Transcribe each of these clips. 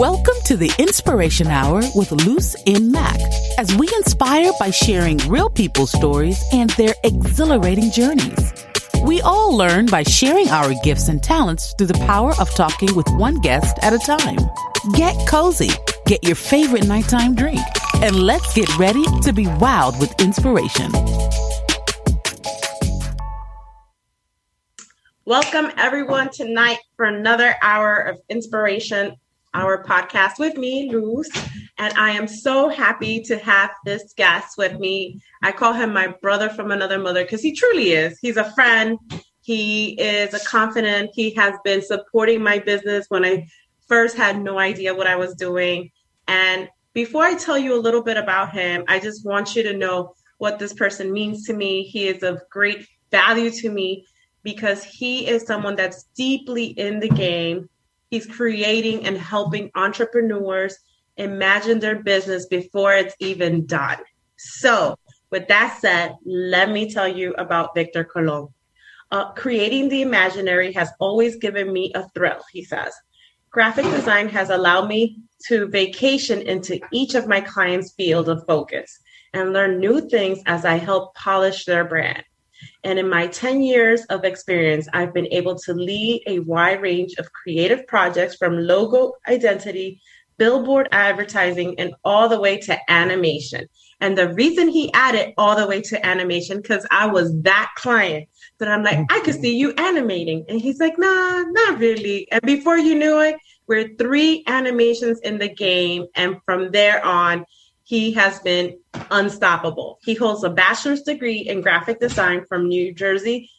Welcome to the Inspiration Hour with Luce and Mac, as we inspire by sharing real people's stories and their exhilarating journeys. We all learn by sharing our gifts and talents through the power of talking with one guest at a time. Get cozy, get your favorite nighttime drink, and let's get ready to be wowed with inspiration. Welcome everyone tonight for another hour of inspiration, our podcast with me, Luz, and I am so happy to have this guest with me. I call him my brother from another mother because he truly is. He's a friend. He is a confidant. He has been supporting my business when I first had no idea what I was doing. And before I tell you a little bit about him, I just want you to know what this person means to me. He is of great value to me because he is someone that's deeply in the game. He's creating and helping entrepreneurs imagine their business before it's even done. So with that said, let me tell you about Victor Colon. Creating the imaginary has always given me a thrill, he says. Graphic design has allowed me to vacation into each of my clients' field of focus and learn new things as I help polish their brand. And in my 10 years of experience, I've been able to lead a wide range of creative projects from logo identity, billboard advertising, and all the way to animation. And the reason he added all the way to animation, because I was that client that I'm like, I could see you animating. And he's like, nah, not really. And before you knew it, we're 3 animations in the game. And from there on, he has been unstoppable. He holds a bachelor's degree in graphic design from New Jersey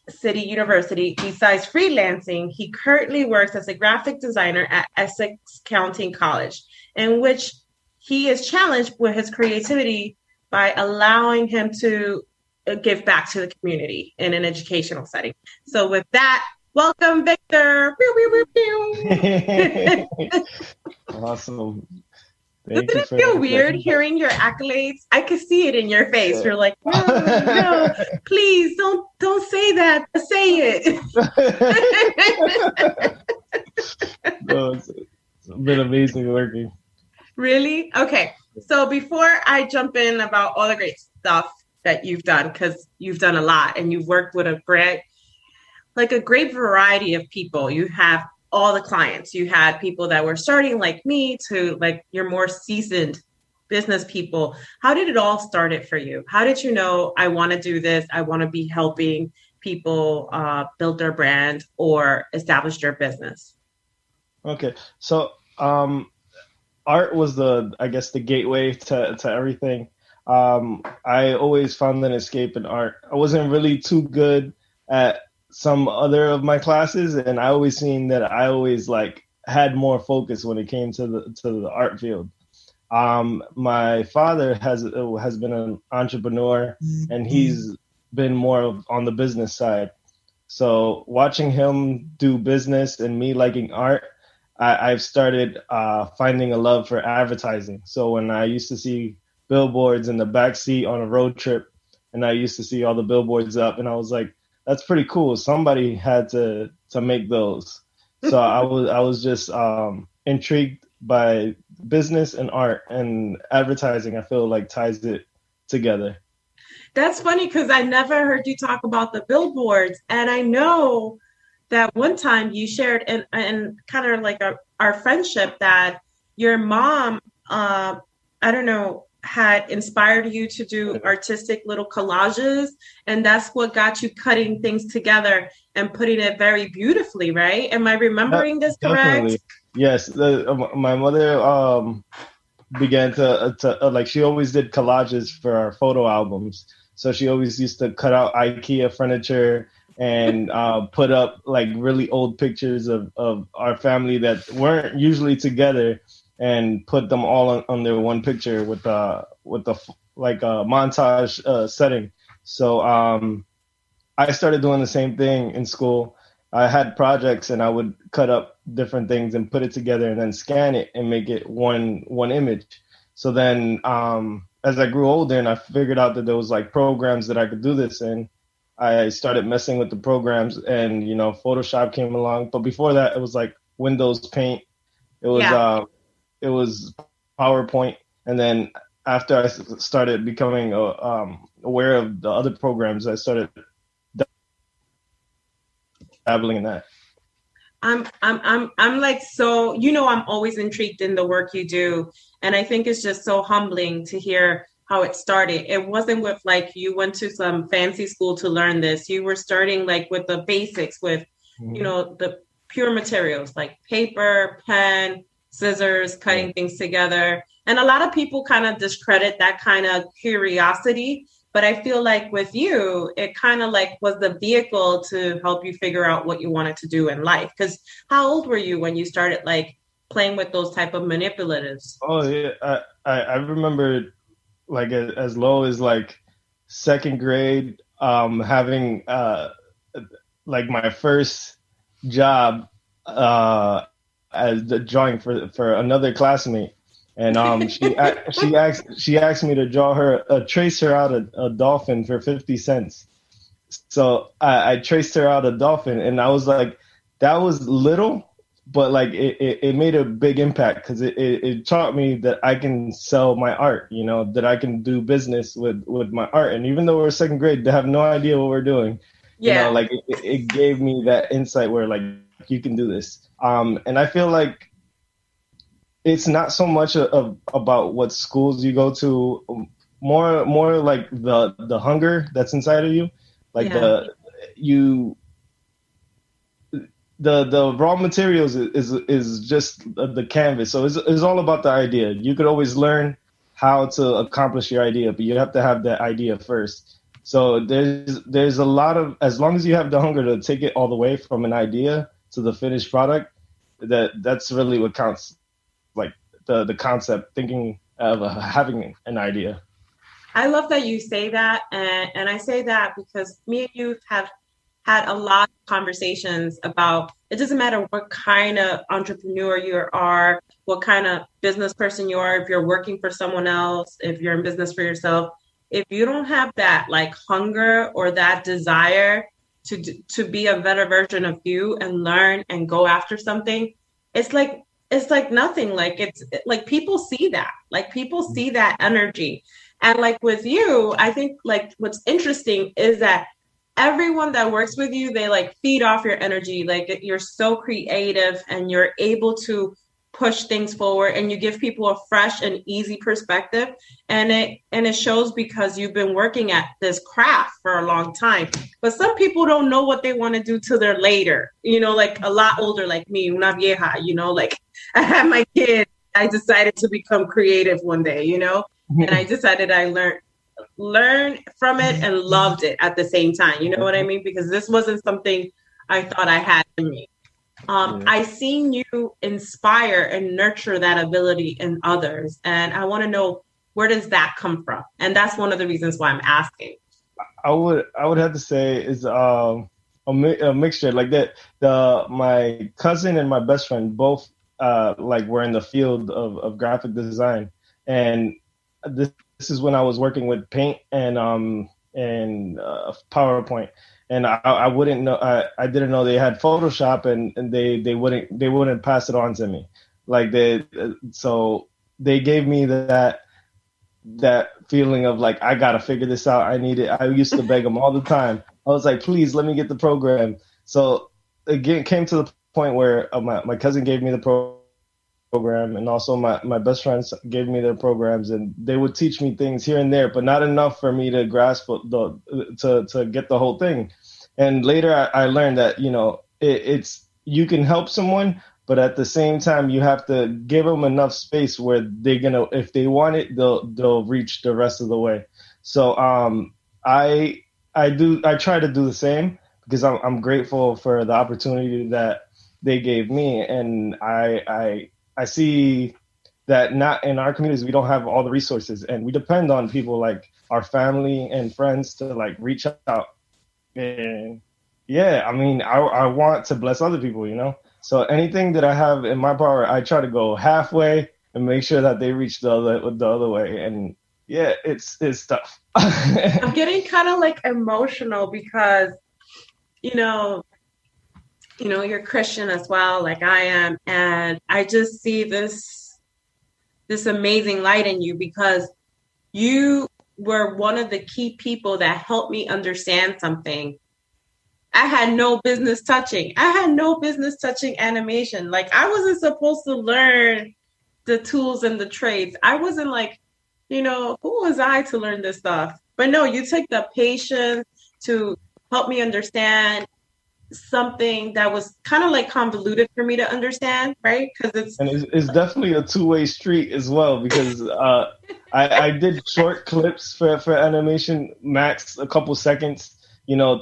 City University. Besides freelancing, he currently works as a graphic designer at Essex County College, in which he is challenged with his creativity by allowing him to give back to the community in an educational setting. So with that, welcome, Victor. Awesome. Doesn't it feel weird hearing your accolades? I could see it in your face. You're like, no, please don't say that. Say it. No, it's been amazing working. Really? Okay. So before I jump in about all the great stuff that you've done, because you've done a lot and you've worked with a great variety of people. You have all the clients. You had people that were starting like me to like your more seasoned business people. How did it all start for you? How did you know I want to do this? I want to be helping people build their brand or establish their business? Okay. So art was the gateway to everything. I always found an escape in art. I wasn't really too good at some other of my classes, and I always seen that I always had more focus when it came to the art field. My father has been an entrepreneur, and he's been more on the business side. So watching him do business and me liking art, I've started finding a love for advertising. So when I used to see billboards in the backseat on a road trip, and I used to see all the billboards up, and I was like, that's pretty cool. Somebody had to make those. So I was just intrigued by business and art, and advertising, I feel like, ties it together. That's funny because I never heard you talk about the billboards. And I know that one time you shared and kind of like our friendship that your mom, I don't know, had inspired you to do artistic little collages, and that's what got you cutting things together and putting it very beautifully, right? Am I remembering this correct? Definitely. Yes. My mother began to she always did collages for our photo albums. So she always used to cut out IKEA furniture and put up like really old pictures of our family that weren't usually together, and put them all under one picture with the montage setting. So I started doing the same thing in school. I had projects, and I would cut up different things and put it together, and then scan it and make it one image. So then as I grew older and I figured out that there was like programs that I could do this in, I started messing with the programs, and Photoshop came along. But before that, it was like Windows Paint It was it was PowerPoint, and then after I started becoming aware of the other programs, I started dabbling in that. I'm like, so, I'm always intrigued in the work you do. And I think it's just so humbling to hear how it started. It wasn't with like, you went to some fancy school to learn this. You were starting like with the basics with, the pure materials like paper, pen, scissors, cutting things together. And a lot of people kind of discredit that kind of curiosity. But I feel like with you, it kind of like was the vehicle to help you figure out what you wanted to do in life. Because how old were you when you started like playing with those type of manipulatives? Oh yeah, I remember like as low as like second grade, having like my first job as the drawing for another classmate. And she asked me to draw her trace her out a dolphin for 50 cents. So I traced her out a dolphin, and I was like, that was little, but like it made a big impact because it taught me that I can sell my art, that I can do business with my art. And even though we're second grade, they have no idea what we're doing. Like it gave me that insight where like you can do this. And I feel like it's not so much about what schools you go to, more like the hunger that's inside of you, like the raw materials is just the canvas. So it's all about the idea. You could always learn how to accomplish your idea, but you have to have that idea first. So there's a lot of, as long as you have the hunger to take it all the way from an idea to the finished product, that's really what counts. Like the concept, thinking of having an idea. I love that you say that. And I say that because me and you have had a lot of conversations about, it doesn't matter what kind of entrepreneur you are, what kind of business person you are, if you're working for someone else, if you're in business for yourself, if you don't have that like hunger or that desire to be a better version of you and learn and go after something, it's like nothing. Like it's like people see that energy. And like with you, I think like what's interesting is that everyone that works with you, they like feed off your energy. Like you're so creative and you're able to push things forward and you give people a fresh and easy perspective. And it shows because you've been working at this craft for a long time. But some people don't know what they want to do till they're later, like a lot older, like me, una vieja, like I had my kid. I decided to become creative one day, and I decided I learned from it and loved it at the same time. You know what I mean? Because this wasn't something I thought I had in me. I seen you inspire and nurture that ability in others. And I want to know, where does that come from? And that's one of the reasons why I'm asking. I would have to say is a mixture like that. My cousin and my best friend both like were in the field of graphic design, and this is when I was working with paint and PowerPoint, and I wouldn't know, I didn't know they had Photoshop, and they wouldn't pass it on to me, like so they gave me that feeling of like, I gotta figure this out. I need it. I used to beg them all the time. I was like, please let me get the program. So again, came to the point where my cousin gave me the program, and also my best friends gave me their programs, and they would teach me things here and there, but not enough for me to grasp to get the whole thing. And later I learned that it's you can help someone, but at the same time you have to give them enough space where they're gonna, if they want it, they'll reach the rest of the way. So I try to do the same, because I'm grateful for the opportunity that they gave me, and I see that not in our communities, we don't have all the resources, and we depend on people like our family and friends to like reach out. And I mean, I want to bless other people, So anything that I have in my power, I try to go halfway and make sure that they reach the other way. And it's tough. I'm getting kind of like emotional because, you're Christian as well, like I am. And I just see this amazing light in you because you were one of the key people that helped me understand something I had no business touching. I had no business touching animation. Like I wasn't supposed to learn the tools and the trades. I wasn't like, who was I to learn this stuff? But no, you took the patience to help me understand something that was kind of like convoluted for me to understand, right? Because it's definitely a two-way street as well because I did short clips for animation, max a couple seconds.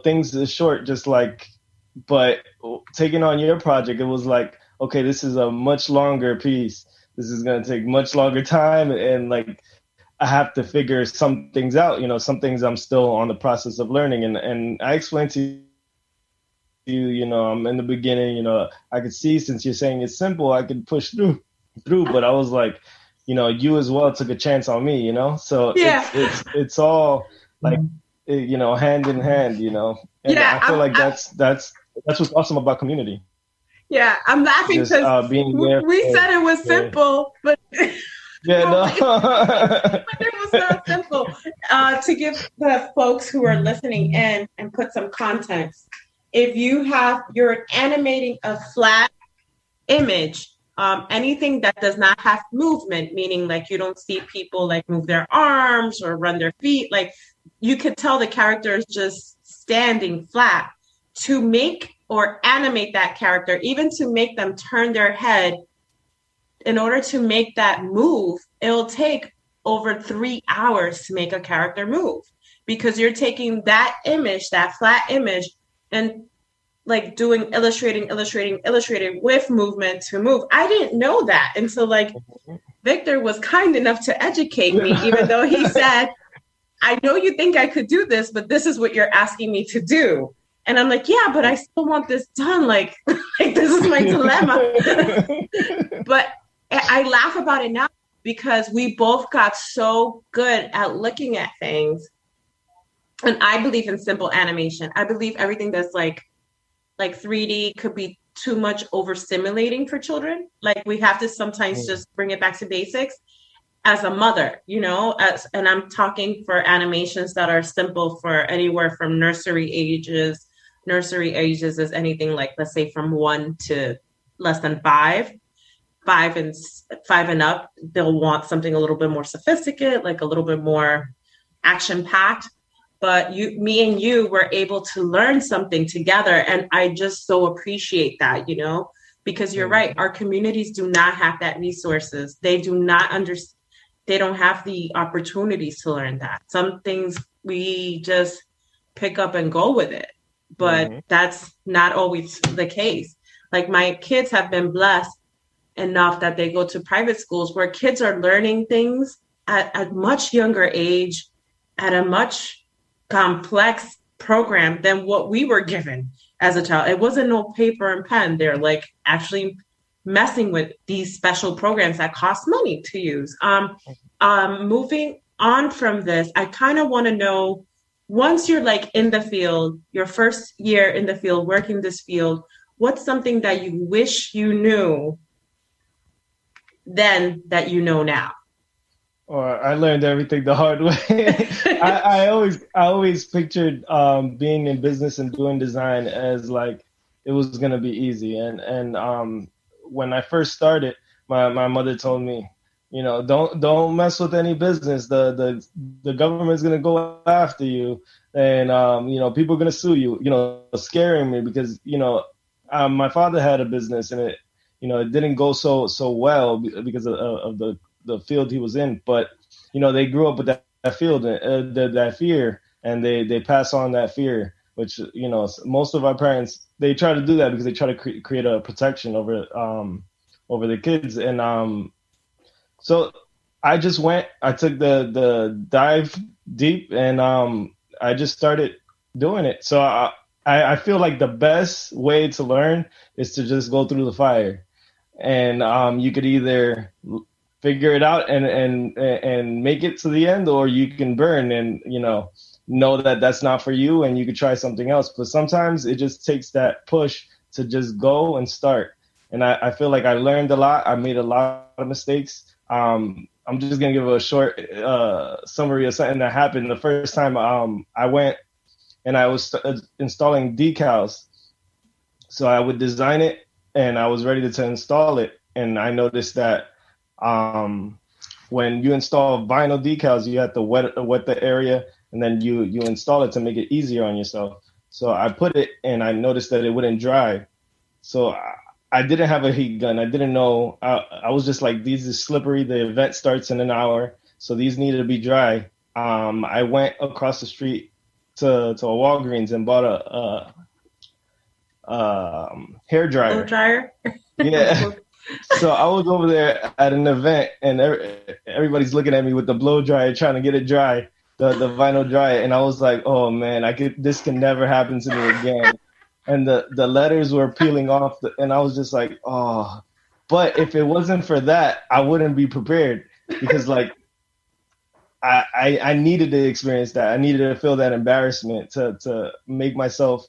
Things are short, just like, but taking on your project, it was like, okay, this is a much longer piece. This is going to take much longer time. And like, I have to figure some things out, some things I'm still on the process of learning. And I explained to you, I'm in the beginning, I could see since you're saying it's simple, I could push through, but I was like, you as well took a chance on me, so yeah. it's all like, hand in hand, and yeah, I feel like that's what's awesome about community. Yeah, I'm laughing because we said it was simple, but yeah, no. but it was not simple. To give the folks who are listening in and put some context, if you're animating a flat image, anything that does not have movement, meaning like you don't see people like move their arms or run their feet, like you could tell the character is just standing flat. To make or animate that character, even to make them turn their head, in order to make that move, it'll take over 3 hours to make a character move because you're taking that image, that flat image, and like doing illustrating with movement to move. I didn't know that until like Victor was kind enough to educate me, even though he said, I know you think I could do this, but this is what you're asking me to do. And I'm like, yeah, but I still want this done. Like this is my dilemma. But I laugh about it now because we both got so good at looking at things. And I believe in simple animation. I believe everything that's like 3D could be too much overstimulating for children. Like we have to sometimes just bring it back to basics. As a mother, and I'm talking for animations that are simple for anywhere from nursery ages. Nursery ages is anything like, let's say, from 1 to less than 5. 5 and up, they'll want something a little bit more sophisticated, like a little bit more action-packed. But me and you were able to learn something together, and I just so appreciate that, because you're right. Our communities do not have that resources. They do not understand. They don't have the opportunities to learn that. Some things we just pick up and go with it, but that's not always the case. Like my kids have been blessed enough that they go to private schools where kids are learning things at a much younger age, at a much complex program than what we were given as a child. It wasn't no paper and pen. They're like actually messing with these special programs that cost money to use. Moving on from this, I kind of want to know, once you're like in the field, your first year in the field, working this field, what's something that you wish you knew then that you know now? Or I learned everything the hard way. I always pictured being in business and doing design as like it was gonna be easy. And when I first started, my mother told me, don't mess with any business. The government's gonna go after you, and people are gonna sue you. Scaring me because my father had a business and it didn't go so well because of the field he was in. But they grew up with that field, that fear, and they pass on that fear. Which most of our parents, they try to do that because they try to create a protection over the kids. And so I just went. I took the dive deep, and I just started doing it. So I feel like the best way to learn is to just go through the fire, and you could either figure it out and make it to the end, or you can burn and know that that's not for you and you could try something else. But sometimes it just takes that push to just go and start. And I feel like I learned a lot. I made a lot of mistakes. I'm just gonna give a short summary of something that happened the first time. I went and I was installing decals. So I would design it, and I was ready to install it. And I noticed that when you install vinyl decals, you have to wet the area, and then you install it to make it easier on yourself. So I put it, and I noticed that it wouldn't dry. So I didn't have a heat gun. I didn't know. I was just like, these is slippery. The event starts in an hour, so these needed to be dry. I went across the street to a Walgreens and bought a hair dryer. Blow dryer? Yeah. So I was over there at an event, and everybody's looking at me with the blow dryer, trying to get it dry, the vinyl dryer. And I was like, oh man, this can never happen to me again. And the letters were peeling off, and I was just like, oh. But if it wasn't for that, I wouldn't be prepared, because like I needed to experience that. I needed to feel that embarrassment to make myself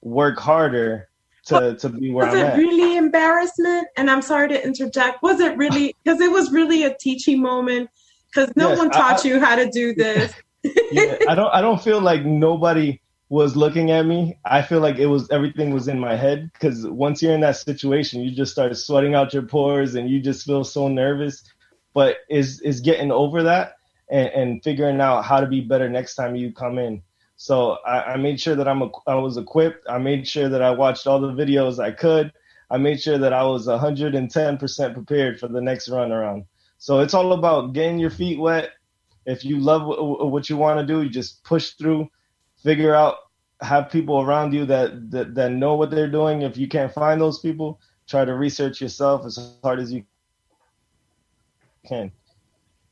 work harder to be where I'm at. Was it really embarrassment? And I'm sorry to interject. Was it really? Because it was really a teaching moment, because no one taught you how to do this. Yeah, I don't feel like nobody was looking at me. I feel like everything was in my head, because once you're in that situation, you just start sweating out your pores and you just feel so nervous. But is getting over that and figuring out how to be better next time you come in. So I made sure that I was equipped. I made sure that I watched all the videos I could. I made sure that I was 110% prepared for the next run around. So it's all about getting your feet wet. If you love what you want to do, you just push through. Figure out, have people around you that know what they're doing. If you can't find those people, try to research yourself as hard as you can.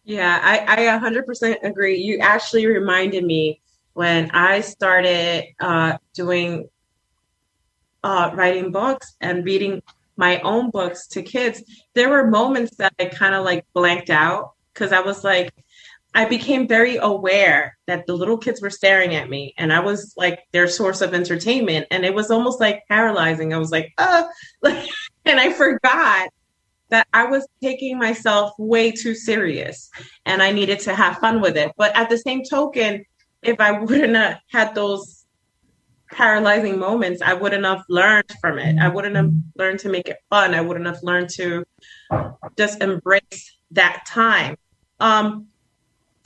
Yeah, I 100% agree. You actually reminded me when I started doing writing books and reading my own books to kids. There were moments that I kind of like blanked out, because I was like, I became very aware that the little kids were staring at me, and I was like their source of entertainment. And it was almost like paralyzing. I was like, and I forgot that I was taking myself way too serious, and I needed to have fun with it. But at the same token, if I wouldn't have had those paralyzing moments, I wouldn't have learned from it. I wouldn't have learned to make it fun. I wouldn't have learned to just embrace that time.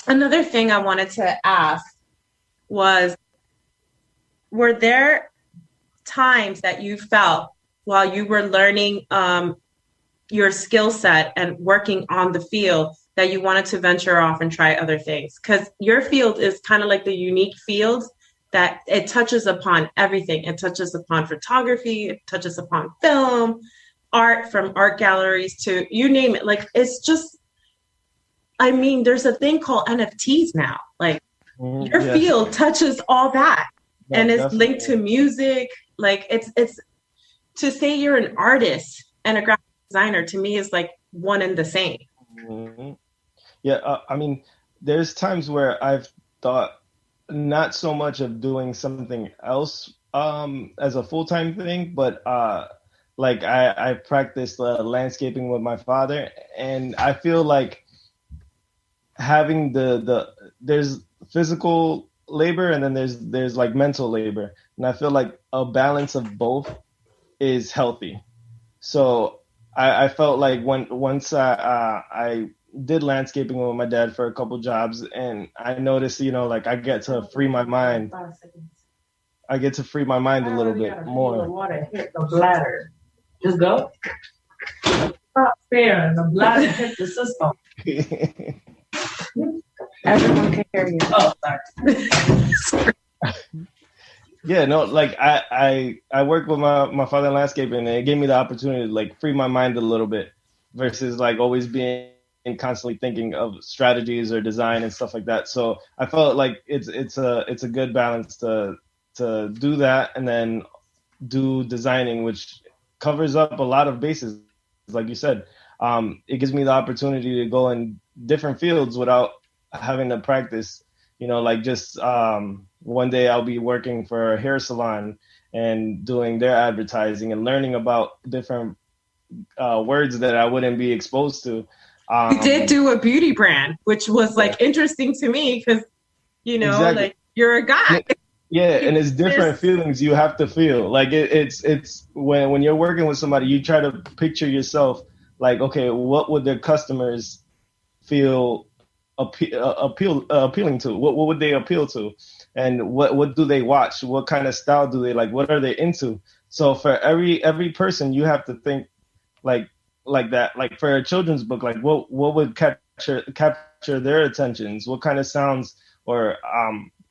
Another thing I wanted to ask was, were there times that you felt while you were learning your skill set and working on the field that you wanted to venture off and try other things? Because your field is kind of like the unique field that it touches upon everything. It touches upon photography, it touches upon film, art, from art galleries to you name it. Like, it's just, I mean, there's a thing called NFTs now. Like, your field touches all that. Yeah, and it's definitely linked to music. Like, it's to say you're an artist and a graphic designer, to me, is like one and the same. Mm-hmm. Yeah, I mean, there's times where I've thought not so much of doing something else as a full-time thing, but like I practiced landscaping with my father, and I feel like having there's physical labor, and then there's like mental labor, and I feel like a balance of both is healthy. So I felt like once I did landscaping with my dad for a couple jobs, and I noticed, like I get to free my mind. I get to free my mind a little bit more. The water hit the bladder. Just go. Stop there, and the bladder hit the system. Everyone can hear you. Oh, sorry. Yeah, no, like I work with my father in landscaping, and it gave me the opportunity to like free my mind a little bit versus like always being and constantly thinking of strategies or design and stuff like that. So I felt like it's a good balance to do that and then do designing, which covers up a lot of bases. Like you said, it gives me the opportunity to go in different fields without having to practice. Like just one day I'll be working for a hair salon, and doing their advertising and learning about different words that I wouldn't be exposed to. You did do a beauty brand, which was like interesting to me because, exactly. like you're a guy. Yeah, and it's different feelings you have to feel. Like it's when you're working with somebody, you try to picture yourself like, okay, what would their customers feel appealing to? What would they appeal to? And what do they watch? What kind of style do they like? What are they into? So for every person, you have to think like that. Like for a children's book, like what would capture their attentions? What kind of sounds or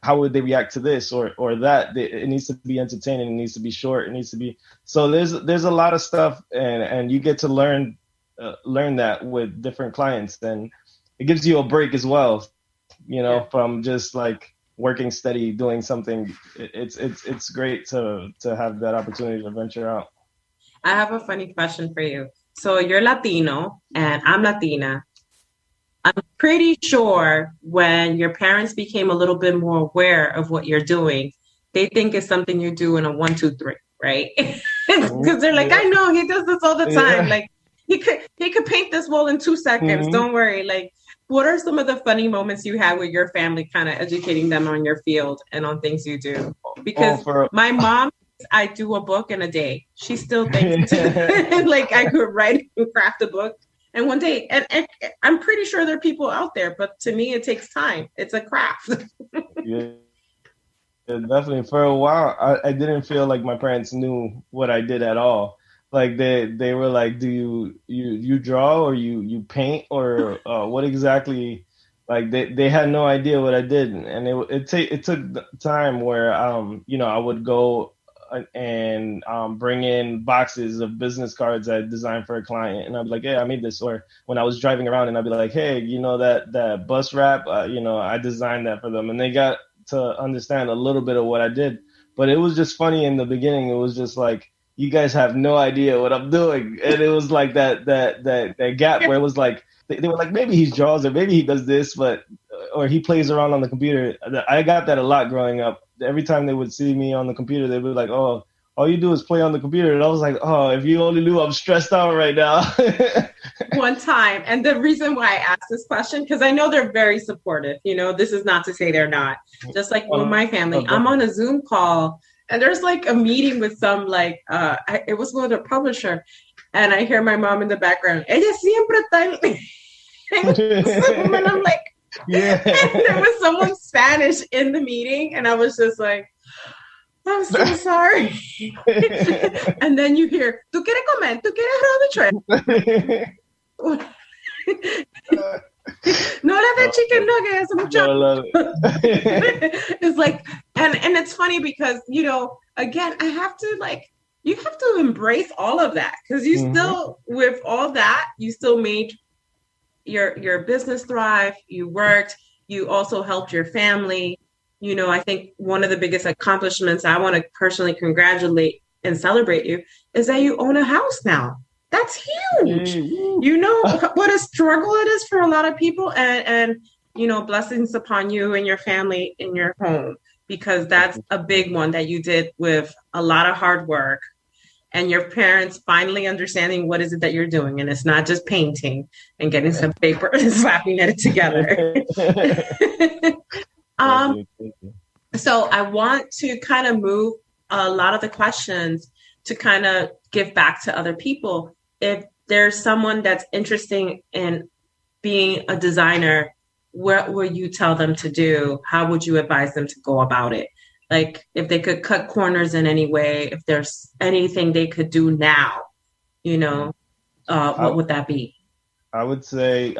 how would they react to this or that? It needs to be entertaining. It needs to be short. It needs to be. So there's a lot of stuff, and you get to learn that with different clients, and it gives you a break as well, from just like working steady, doing something. It's great to have that opportunity to venture out. I have a funny question for you. So you're Latino and I'm Latina. I'm pretty sure when your parents became a little bit more aware of what you're doing, they think it's something you do in a 1, 2, 3, right? Because they're like, I know he does this all the time. Yeah. Like he could paint this wall in 2 seconds. Don't worry. Like, what are some of the funny moments you had with your family, kind of educating them on your field and on things you do? Because my mom, I do a book in a day. She still thinks like I could write and craft a book in one day. And I'm pretty sure there are people out there, but to me, it takes time. It's a craft. Yeah, definitely. For a while, I didn't feel like my parents knew what I did at all. Like they were like, do you draw or you paint or what exactly? Like they had no idea what I did, and it took time where I would go and bring in boxes of business cards I designed for a client, and I'd be like, hey, I made this. Or when I was driving around, and I'd be like, hey, that bus wrap, I designed that for them, and they got to understand a little bit of what I did. But it was just funny in the beginning. It was just like, you guys have no idea what I'm doing, and it was like that gap where it was like they were like, maybe he draws or maybe he does this, or he plays around on the computer. I got that a lot growing up. Every time they would see me on the computer, they'd be like, oh, all you do is play on the computer. And I was like, oh, if you only knew, I'm stressed out right now. One time. And the reason why I asked this question, because I know they're very supportive. This is not to say they're not. Just like with my family, I'm on a Zoom call and there's like a meeting with some it was with a publisher. And I hear my mom in the background, ella siempre está en and I'm like, yeah. And there was someone Spanish in the meeting, and I was just like, I'm so sorry. And then you hear, ¿Tú quieres comer? ¿Tú quieres arroz de No le de chicken nuggets. Mucho. It's like, and it's funny because, again, I have to you have to embrace all of that because you still, with all that, you still made your business thrive. You worked. You also helped your family. I think one of the biggest accomplishments I want to personally congratulate and celebrate you is that you own a house now. That's huge. What a struggle it is for a lot of people, and blessings upon you and your family in your home, because that's a big one that you did with a lot of hard work. And your parents finally understanding what is it that you're doing. And it's not just painting and getting some paper and slapping it together. So I want to kind of move a lot of the questions to kind of give back to other people. If there's someone that's interested in being a designer, what would you tell them to do? How would you advise them to go about it? Like if they could cut corners in any way, if there's anything they could do now, what would that be? I would say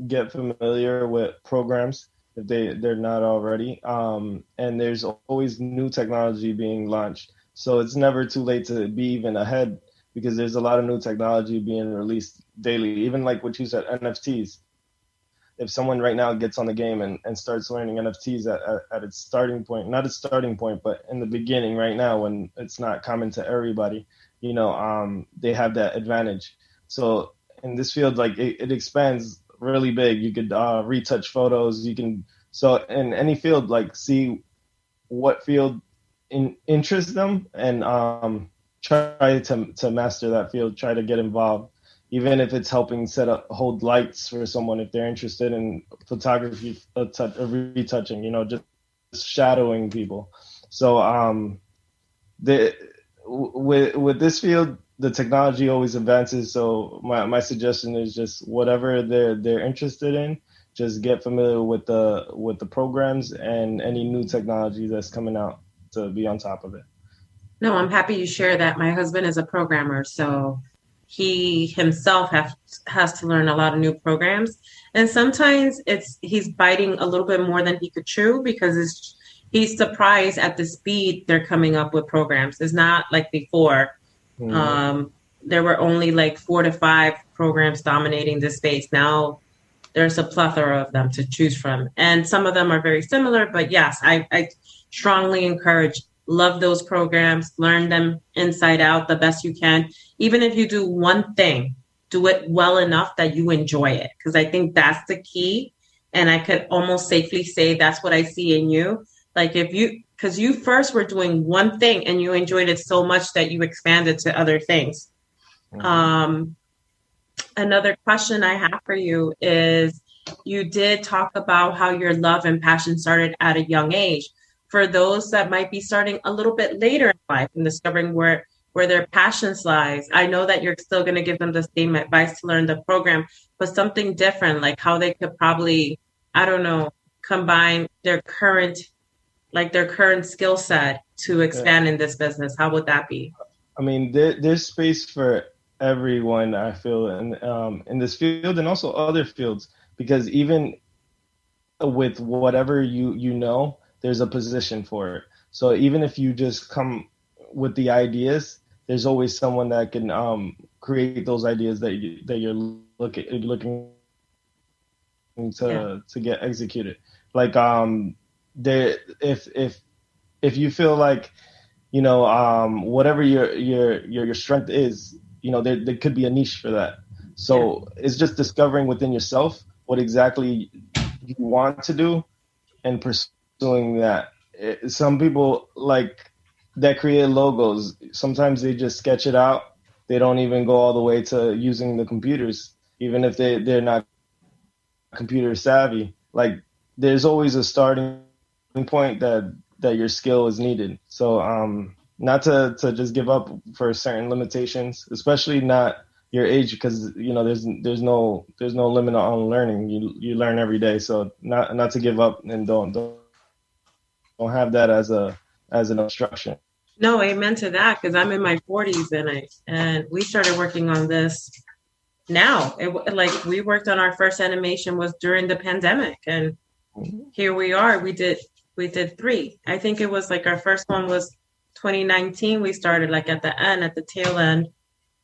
get familiar with programs if they're not already. And there's always new technology being launched. So it's never too late to be even ahead, because there's a lot of new technology being released daily, even like what you said, NFTs. If someone right now gets on the game and starts learning NFTs at its starting point, not its starting point, but in the beginning right now when it's not common to everybody, they have that advantage. So in this field, like it expands really big. You could retouch photos. So in any field, like see what field interest them and try to master that field, try to get involved, even if it's helping hold lights for someone if they're interested in photography, retouching, just shadowing people. So with this field, the technology always advances. So my suggestion is just whatever they're interested in, just get familiar with the programs and any new technology that's coming out to be on top of it. No, I'm happy you share that. My husband is a programmer, so he himself has to learn a lot of new programs. And sometimes he's biting a little bit more than he could chew because he's surprised at the speed they're coming up with programs. It's not like before. Mm-hmm. There were only like 4 to 5 programs dominating this space. Now there's a plethora of them to choose from. And some of them are very similar, but yes, I strongly encourage, love those programs, learn them inside out the best you can. Even if you do one thing, do it well enough that you enjoy it. Because I think that's the key. And I could almost safely say that's what I see in you. Like because you first were doing one thing and you enjoyed it so much that you expanded to other things. Mm-hmm. Another question I have for you is, you did talk about how your love and passion started at a young age. For those that might be starting a little bit later in life and discovering where their passions lies, I know that you're still going to give them the same advice to learn the program, but something different, like how they could probably, I don't know, combine their current skill set to expand in this business. How would that be? I mean, there's space for everyone, I feel, in this field and also other fields, because even with whatever you know, there's a position for it. So even if you just come with the ideas, there's always someone that can create those ideas that you're looking to get executed. Like if you feel like, whatever your strength is, there could be a niche for that. So it's just discovering within yourself what exactly you want to do and pursuing that. Some people that create logos, sometimes they just sketch it out. They don't even go all the way to using the computers, even if they're not computer savvy. Like, there's always a starting point that your skill is needed. So not to just give up for certain limitations, especially not your age, because there's no limit on learning. You learn every day. So not to give up and don't have that as an obstruction. No, amen to that, because I'm in my 40s and we started working on this now. We worked on our first animation was during the pandemic, and here we are. We did 3. I think it was our first one was 2019. We started at the tail end,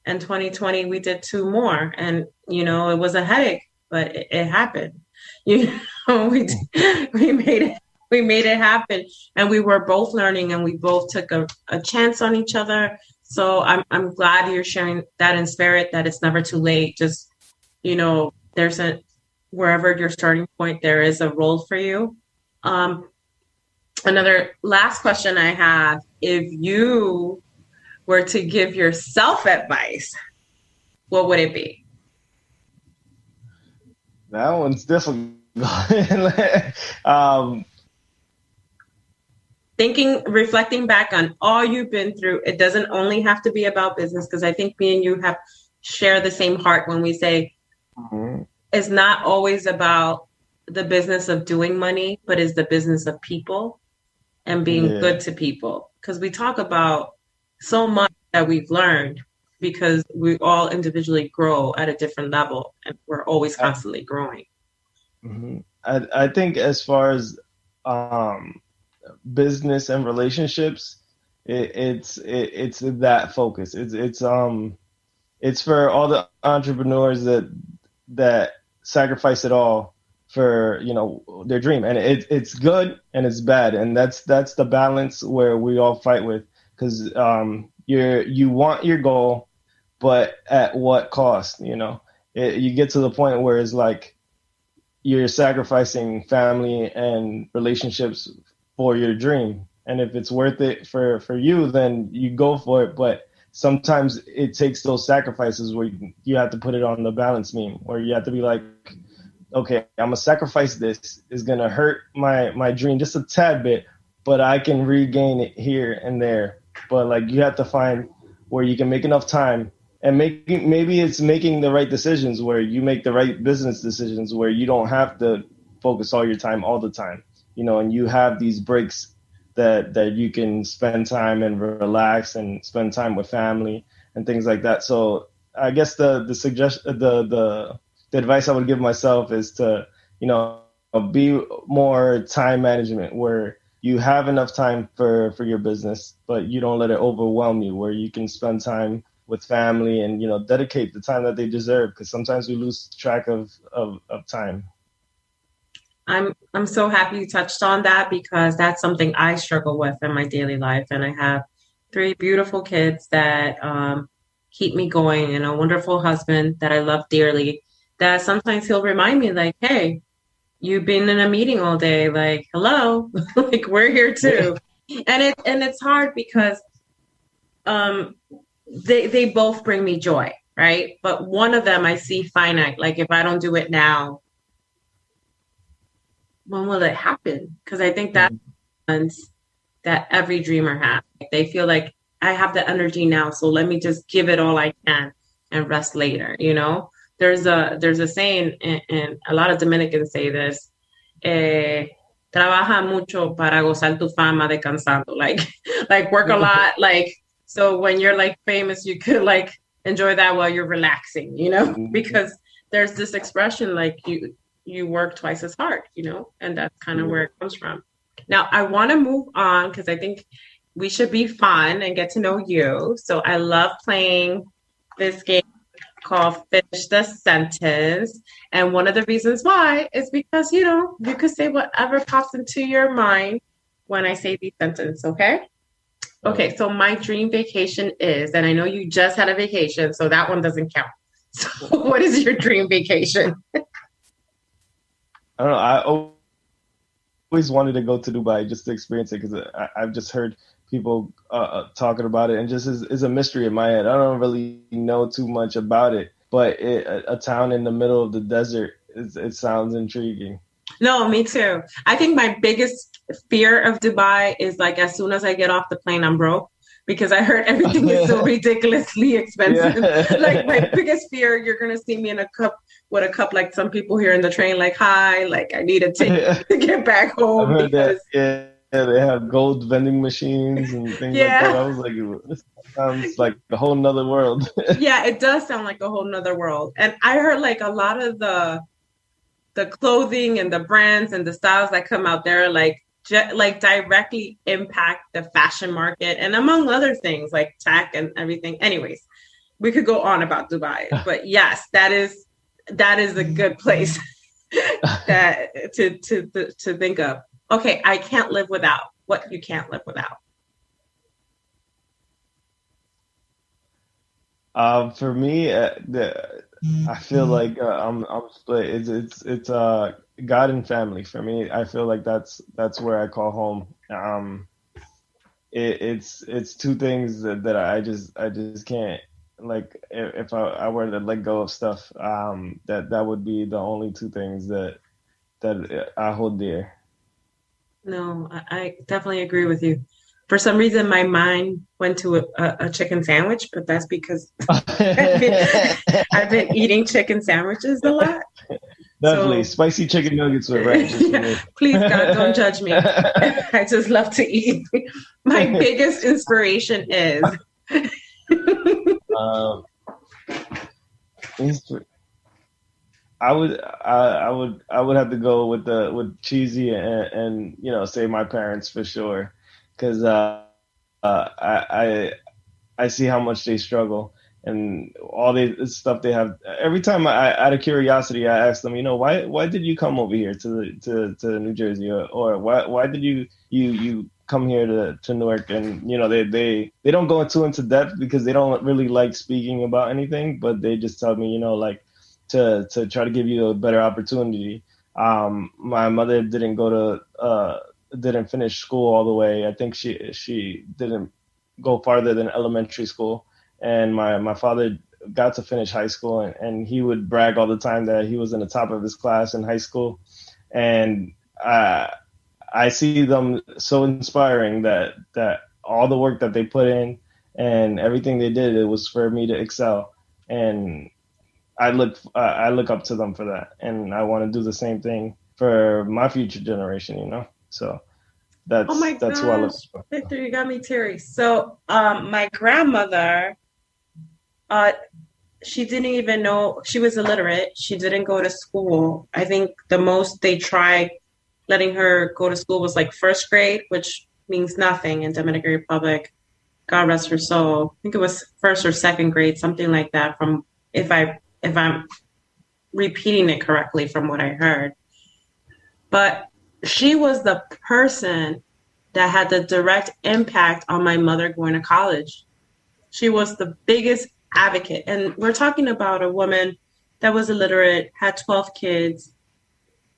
and 2020 we did 2 more, and it was a headache, but it happened. We made it happen, and we were both learning, and we both took a chance on each other. So I'm glad you're sharing that in spirit, that it's never too late. Just, there's wherever your starting point, there is a role for you. Another last question I have, if you were to give yourself advice, what would it be? That one's difficult. Reflecting back on all you've been through, it doesn't only have to be about business, because I think me and you have share the same heart when we say it's not always about the business of doing money, but it's the business of people and being good to people. Because we talk about so much that we've learned, because we all individually grow at a different level, and we're always constantly growing. Mm-hmm. I think as far as business and relationships, it's that focus. It's for all the entrepreneurs that sacrifice it all for their dream, and it's good and it's bad, and that's the balance where we all fight with, because you want your goal, but at what cost? You get to the point where it's like you're sacrificing family and relationships for your dream, And if it's worth it for you, then you go for it. But sometimes it takes those sacrifices where you have to put it on the balance beam, where you have to be like, okay, I'm gonna sacrifice this. It's gonna hurt my dream just a tad bit, but I can regain it here and there. But like, you have to find where you can make enough time, and maybe it's making the right decisions, where you make the right business decisions, where you don't have to focus all your time all the time, and you have these breaks that you can spend time and relax and spend time with family and things like that. So I guess the suggestion, the advice I would give myself is to, be more time management, where you have enough time for your business, but you don't let it overwhelm you, where you can spend time with family and, dedicate the time that they deserve, because sometimes we lose track of time. I'm so happy you touched on that, because that's something I struggle with in my daily life. And I have 3 beautiful kids that keep me going, and a wonderful husband that I love dearly, that sometimes he'll remind me, like, hey, you've been in a meeting all day, like, hello, like, we're here too. And it's hard because they both bring me joy, right? But one of them I see finite, like, if I don't do it now, when will it happen? Because I think that's that every dreamer has. They feel like, I have the energy now, so let me just give it all I can and rest later. There's a saying, and a lot of Dominicans say this: "Trabaja mucho para gozar tu fama descansando." Like work a lot. Like, so when you're like famous, you could like enjoy that while you're relaxing. Because there's this expression, like, you work twice as hard, and that's kind of where it comes from. Now, I want to move on, because I think we should be fun and get to know you. So I love playing this game called Finish the Sentence. And one of the reasons why is because, you could say whatever pops into your mind when I say the sentence, okay? Okay, so my dream vacation is, and I know you just had a vacation, so that one doesn't count. So what is your dream vacation? I don't know. I always wanted to go to Dubai just to experience it, because I've just heard people talking about it, and just is a mystery in my head. I don't really know too much about it, but a town in the middle of the desert, it sounds intriguing. No, me too. I think my biggest fear of Dubai is, like, as soon as I get off the plane, I'm broke, because I heard everything is so ridiculously expensive. Yeah. Like, my biggest fear, you're going to see me with a cup like some people here in the train, like, hi, like, I need a ticket to get back home. Because they have gold vending machines and things like that. I was like, this sounds like a whole nother world. Yeah, it does sound like a whole nother world. And I heard, like, a lot of the clothing and the brands and the styles that come out there, like directly impact the fashion market, and among other things, like tech and everything. Anyways, we could go on about Dubai, but yes, that is a good place that to think of. Okay, I can't live without. What you can't live without? For me, I feel like I'm split. It's God and family for me. I feel like that's where I call home. It's two things that I just can't, like, if I were to let go of stuff, that would be the only two things that I hold dear. No, I definitely agree with you. For some reason, my mind went to a chicken sandwich, but that's because I've been eating chicken sandwiches a lot. Definitely. So, spicy chicken nuggets with ranch. Please, God, don't judge me. I just love to eat. My biggest inspiration is... I would have to go with cheesy and say my parents for sure, because I see how much they struggle and all the stuff they have. Every time out of curiosity, I ask them, why did you come over here to New Jersey, or why did you come here to Newark? And they don't go into depth, because they don't really like speaking about anything, but they just tell me to try to give you a better opportunity. My mother didn't go to didn't finish school all the way. I think she didn't go farther than elementary school. And my father got to finish high school, and he would brag all the time that he was in the top of his class in high school. And I see them so inspiring that all the work that they put in and everything they did, it was for me to excel. And I look up to them for that, and I want to do the same thing for my future generation. So that's oh my that's gosh, who I look for. Victor, you got me teary. So my grandmother, she didn't even know, she was illiterate. She didn't go to school. I think the most they tried letting her go to school was like first grade, which means nothing in Dominican Republic. God rest her soul. I think it was first or second grade, something like that, from if I'm repeating it correctly from what I heard. But she was the person that had the direct impact on my mother going to college. She was the biggest advocate. And we're talking about a woman that was illiterate, had 12 kids,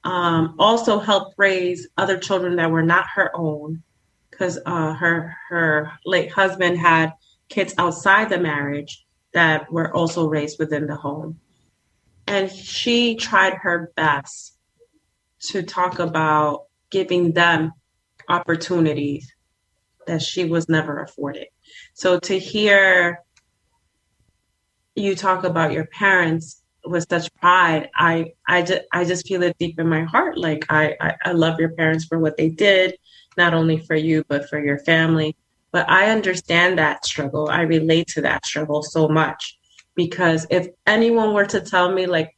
also helped raise other children that were not her own, because her late husband had kids outside the marriage that were also raised within the home. And she tried her best to talk about giving them opportunities that she was never afforded. So to hear you talk about your parents with such pride, I just feel it deep in my heart. Like I love your parents for what they did, not only for you, but for your family. But I understand that struggle. I relate to that struggle so much, because if anyone were to tell me like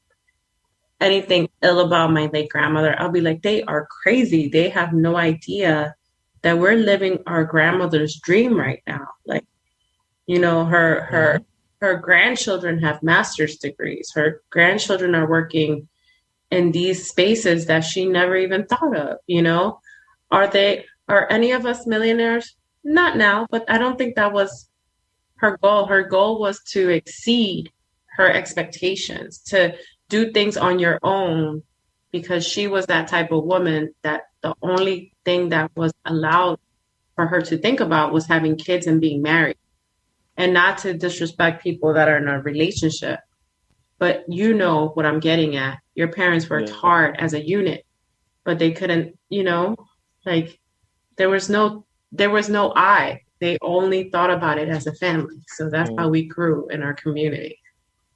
anything ill about my late grandmother, I'll be like, they are crazy. They have no idea that we're living our grandmother's dream right now. Like, her grandchildren have master's degrees. Her grandchildren are working in these spaces that she never even thought of. Are any of us millionaires? Not now, but I don't think that was her goal. Her goal was to exceed her expectations, to do things on your own, because she was that type of woman that the only thing that was allowed for her to think about was having kids and being married. And not to disrespect people that are in a relationship, but you know what I'm getting at. Your parents worked hard as a unit, but they couldn't, like there was no I. They only thought about it as a family. So that's how we grew in our community.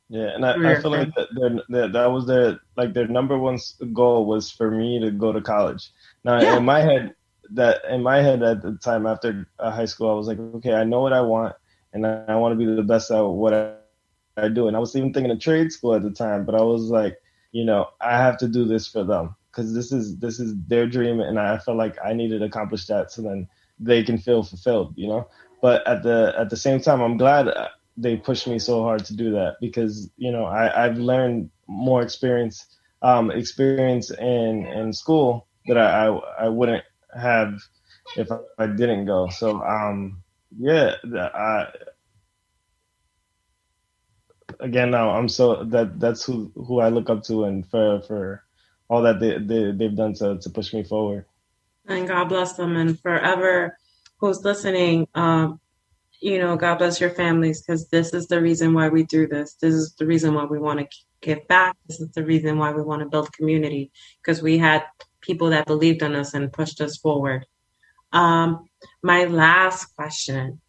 Yeah, and I feel like that was their number one goal was for me to go to college. Now, in my head at the time after high school, I was like, okay, I know what I want, and I want to be the best at what I do. And I was even thinking of trade school at the time, but I was like, I have to do this for them, because this is their dream, and I felt like I needed to accomplish that so then they can feel fulfilled, But at the same time, I'm glad they pushed me so hard to do that, because I've learned more experience in school that I wouldn't have if I didn't go. So again, now I'm so that's who I look up to, and for all that they've done to push me forward. And God bless them, and forever who's listening, God bless your families, because this is the reason why we do this. This is the reason why we want to give back. This is the reason why we want to build community, because we had people that believed in us and pushed us forward. My last question.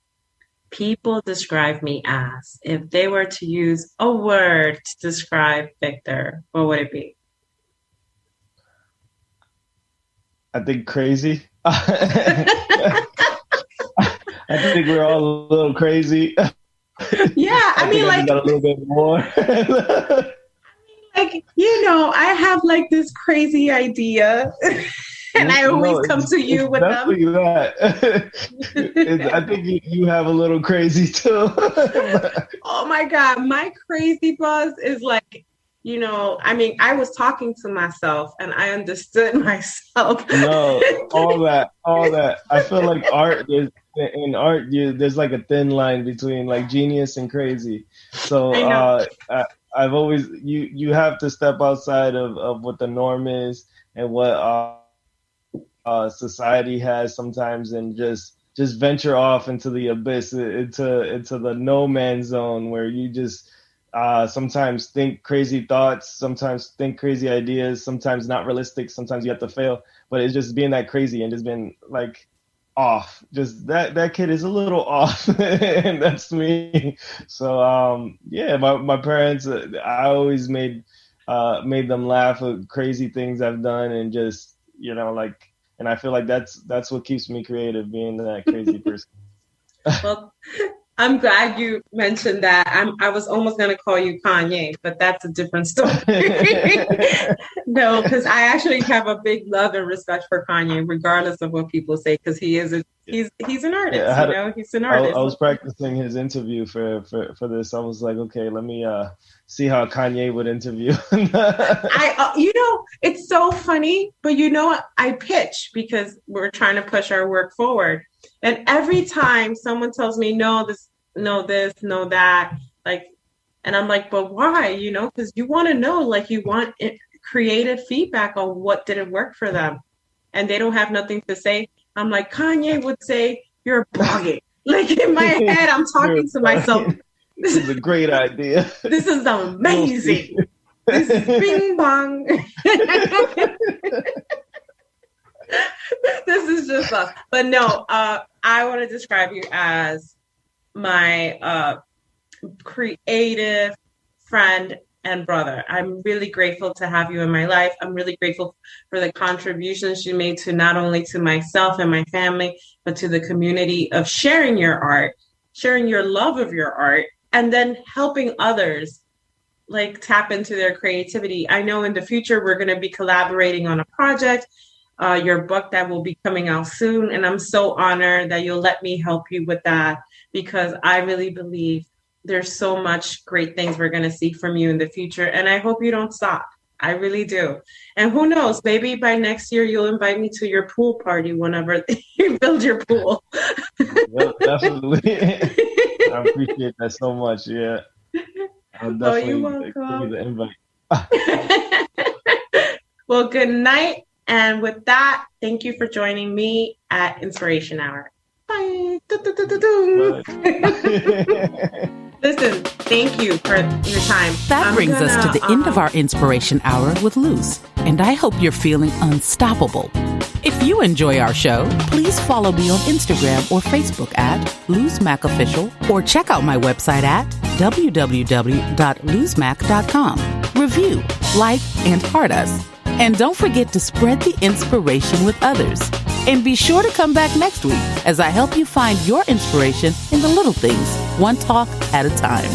People describe me as, if they were to use a word to describe Victor, what would it be? I think crazy. I think we're all a little crazy. Yeah, I mean, like, got a little bit more. I have like this crazy idea, and I always come to you with them. That. I think you have a little crazy too. Oh my God, my crazy buzz is like, I was talking to myself and I understood myself. No, all that. I feel like there's like a thin line between like genius and crazy. So I've always, you have to step outside of what the norm is and what society has sometimes, and just venture off into the abyss, into the no man's zone, where you just sometimes think crazy thoughts, sometimes think crazy ideas, sometimes not realistic, sometimes you have to fail. But it's just being that crazy and just been like off. Just that kid is a little off, and that's me. So yeah, my parents, I always made them laugh at crazy things I've done, and just, you know, like, and I feel like that's what keeps me creative, being that crazy person. Well, I'm glad you mentioned that. I was almost going to call you Kanye, but that's a different story. No, because I actually have a big love and respect for Kanye, regardless of what people say, because he's an artist. Yeah, he's an artist. I was practicing his interview for this. I was like, okay, let me see how Kanye would interview. It's so funny, but I pitch because we're trying to push our work forward. And every time someone tells me, no, this, no that, like, and I'm like, but why? Because you want to know, like, you want creative feedback on what didn't work for them. And they don't have nothing to say. I'm like, Kanye would say, you're bugging. Like, in my head, I'm talking to myself. This is a great idea. This is amazing. This is bing bong. This is just us. But no, I want to describe you as my creative friend and brother. I'm really grateful to have you in my life. I'm really grateful for the contributions you made to not only to myself and my family, but to the community, of sharing your art, sharing your love of your art, and then helping others like tap into their creativity. I know in the future we're going to be collaborating on a project, your book that will be coming out soon. And I'm so honored that you'll let me help you with that, because I really believe there's so much great things we're going to see from you in the future. And I hope you don't stop. I really do. And who knows, maybe by next year, you'll invite me to your pool party whenever you build your pool. Well, definitely. I appreciate that so much. Yeah. I'll definitely give you the invite. Well, good night. And with that, thank you for joining me at Inspiration Hour. Bye. Bye. Listen, thank you for your time. That brings us to the end of our Inspiration Hour with Luz, and I hope you're feeling unstoppable. If you enjoy our show, please follow me on Instagram or Facebook at LuzMacOfficial, or check out my website at www.luzmac.com. Review, like, and heart us. And don't forget to spread the inspiration with others. And be sure to come back next week as I help you find your inspiration in the little things, one talk at a time.